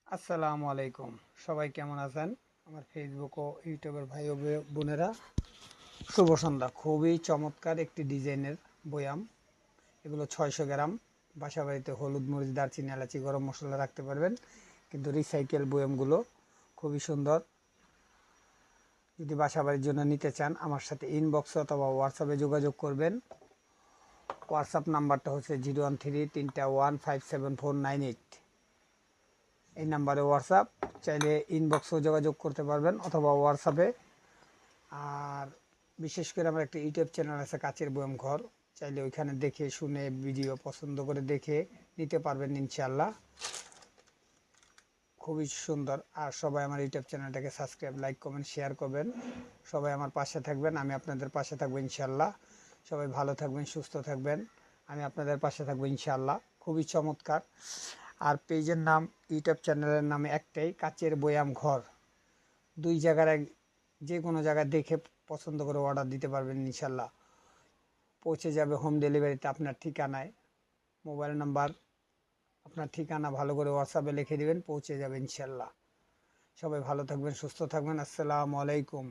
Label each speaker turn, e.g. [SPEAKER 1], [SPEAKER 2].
[SPEAKER 1] আসসালামু আলাইকুম। সবাই কেমন আছেন? আমার ফেসবুক ও ইউটিউবের ভাই ও বোনেরা, শুভ সন্ধ্যা। খুবই চমৎকার একটি ডিজাইনের বয়াম। এগুলো 600 গ্রাম। বাসা বাড়িতে হলুদ, মরিচ, দারচিনি, এলাচি, গরম মশলা রাখতে পারবেন, কিন্তু রিসাইকেল বয়ামগুলো খুবই সুন্দর। যদি বাসা বাড়ির জন্য নিতে চান, আমার সাথে ইনবক্সে অথবা হোয়াটসঅ্যাপে যোগাযোগ করবেন। হোয়াটসঅ্যাপ নাম্বারটা হচ্ছে 01331574988। এই নাম্বারে হোয়াটসঅ্যাপ, চাইলে ইনবক্সেও যোগাযোগ করতে পারবেন অথবা হোয়াটসঅ্যাপে। আর বিশেষ করে আমার একটা ইউটিউব চ্যানেল আছে, কাচের বয়ম ঘর। চাইলে ওইখানে দেখে শুনে ভিডিও পছন্দ করে দেখে নিতে পারবেন ইনশাল্লাহ। খুবই সুন্দর। আর সবাই আমার ইউটিউব চ্যানেলটাকে সাবস্ক্রাইব, লাইক, কমেন্ট, শেয়ার করবেন। সবাই আমার পাশে থাকবেন, আমি আপনাদের পাশে থাকবো ইনশাল্লাহ। সবাই ভালো থাকবেন, সুস্থ থাকবেন, আমি আপনাদের পাশে থাকবো ইনশাল্লাহ। খুবই চমৎকার। আর পেজের নাম, ইউটিউব চ্যানেলের নামে একটাই, কাচের বয়াম ঘর। দুই জায়গার যে কোনো জায়গায় দেখে পছন্দ করে অর্ডার দিতে পারবেন ইনশাল্লাহ। পৌঁছে যাবে হোম ডেলিভারিতে আপনার ঠিকানায়। মোবাইল নাম্বার, আপনার ঠিকানা ভালো করে হোয়াটসঅ্যাপে লিখে দিবেন, পৌঁছে যাবে ইনশাল্লাহ। সবাই ভালো থাকবেন, সুস্থ থাকবেন। আসসালামু আলাইকুম।